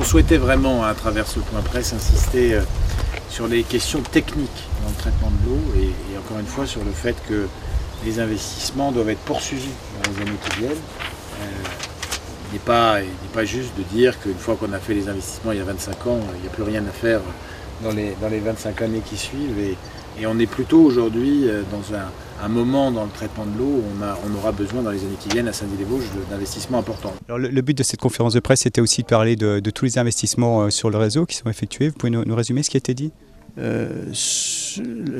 On souhaitait vraiment, à travers ce point presse, insister sur les questions techniques dans le traitement de l'eau et encore une fois sur le fait que les investissements doivent être poursuivis dans les années qui viennent. Il n'est pas juste de dire qu'une fois qu'on a fait les investissements il y a 25 ans, il n'y a plus rien à faire dans les 25 années qui suivent. Et on est plutôt aujourd'hui dans un moment dans le traitement de l'eau où on aura besoin dans les années qui viennent à Saint-Dié-des-Vosges d'investissements importants. Alors le but de cette conférence de presse c'était aussi de parler de tous les investissements sur le réseau qui sont effectués. Vous pouvez nous résumer ce qui a été dit ?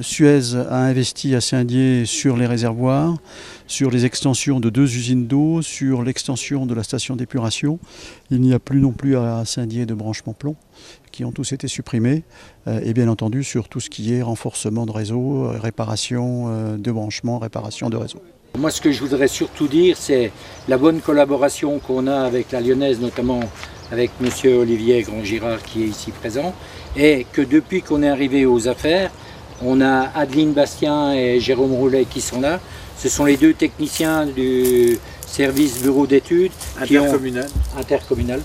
Suez a investi à Saint-Dié sur les réservoirs, sur les extensions de 2 usines d'eau, sur l'extension de la station d'épuration. Il n'y a plus non plus à Saint-Dié de branchements plomb qui ont tous été supprimés et bien entendu sur tout ce qui est renforcement de réseau, réparation de branchements, réparation de réseau. Moi ce que je voudrais surtout dire c'est la bonne collaboration qu'on a avec la Lyonnaise, notamment avec M. Olivier Grand-Girard qui est ici présent, et que depuis qu'on est arrivé aux affaires, on a Adeline Bastien et Jérôme Roulet qui sont là. Ce sont les 2 techniciens du service bureau d'études intercommunal, intercommunal.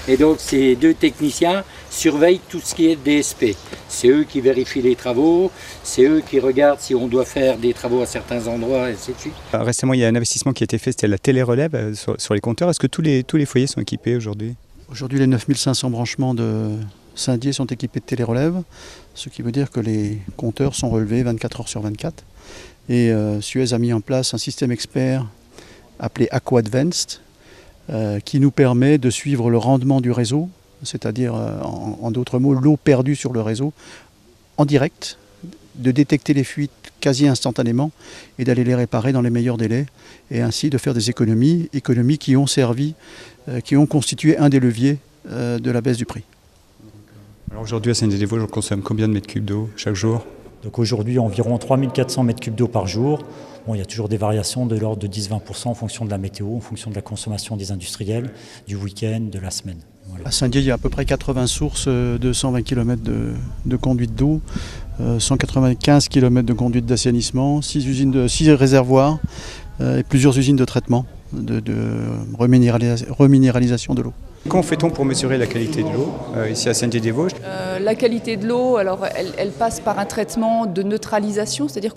Et donc ces 2 techniciens surveillent tout ce qui est DSP. C'est eux qui vérifient les travaux, c'est eux qui regardent si on doit faire des travaux à certains endroits, et ainsi de suite. Récemment, il y a un investissement qui a été fait, c'était la télérelève sur les compteurs. Est-ce que tous les foyers sont équipés aujourd'hui ? Aujourd'hui, les 9500 branchements de Saint-Dié sont équipés de télérelève, ce qui veut dire que les compteurs sont relevés 24 heures sur 24. Et Suez a mis en place un système expert appelé Aqua Advanced, qui nous permet de suivre le rendement du réseau, c'est-à-dire en d'autres mots l'eau perdue sur le réseau en direct, de détecter les fuites quasi instantanément et d'aller les réparer dans les meilleurs délais et ainsi de faire des économies qui ont servi, qui ont constitué un des leviers de la baisse du prix. Alors aujourd'hui à Saint-Dié-des-Vosges on consomme combien de mètres cubes d'eau chaque jour ? Donc aujourd'hui environ 3400 mètres cubes d'eau par jour. Bon, il y a toujours des variations de l'ordre de 10-20% en fonction de la météo, en fonction de la consommation des industriels, du week-end, de la semaine. Voilà. À Saint-Dié, il y a à peu près 80 sources de 120 km de conduite d'eau, 195 km de conduite d'assainissement, 6 réservoirs et plusieurs usines de traitement, de reminéralisation de l'eau. Comment fait-on pour mesurer la qualité de l'eau ici à Saint-Dié-des-Vosges ? La qualité de l'eau, alors elle passe par un traitement de neutralisation, c'est-à-dire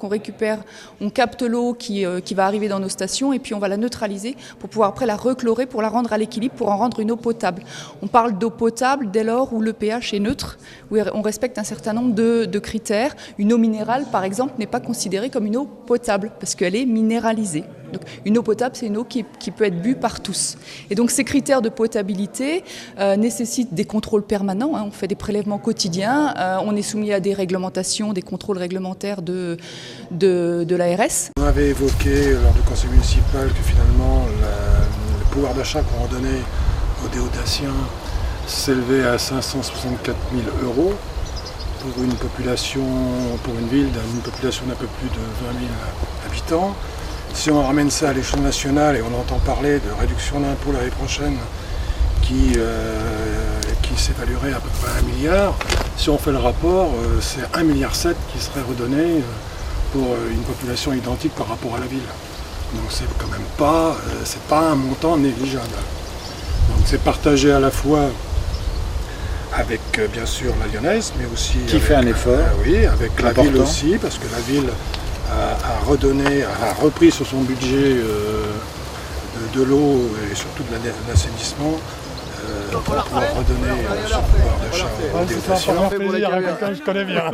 on capte l'eau qui va arriver dans nos stations et puis on va la neutraliser pour pouvoir après la rechlorer, pour la rendre à l'équilibre, pour en rendre une eau potable. On parle d'eau potable dès lors où le pH est neutre, où on respecte un certain nombre de critères. Une eau minérale, par exemple, n'est pas considérée comme une eau potable parce qu'elle est minéralisée. Donc, une eau potable, c'est une eau qui peut être bue par tous. Et donc ces critères de potabilité nécessitent des contrôles permanents. On fait des prélèvements quotidiens. On est soumis à des réglementations, des contrôles réglementaires de l'ARS. On avait évoqué lors du conseil municipal que finalement le pouvoir d'achat qu'on redonnait aux déodaciens s'élevait à 564 000 € pour une population, pour une ville d'une population d'un peu plus de 20 000 habitants. Si on ramène ça à l'échelle nationale et on entend parler de réduction d'impôts l'année prochaine qui s'évaluerait à peu près à 1 milliard, si on fait le rapport, c'est 1,7 milliard qui serait redonné pour une population identique par rapport à la ville. Donc c'est quand même pas un montant négligeable. Donc c'est partagé à la fois avec bien sûr la Lyonnaise, mais aussi qui fait un effort. Oui, avec la ville aussi, parce que la ville a repris sur son budget de l'eau et surtout de l'assainissement pour pouvoir redonner son pouvoir d'achat aux déodaciens. Ça fait plaisir à quelqu'un que je connais bien.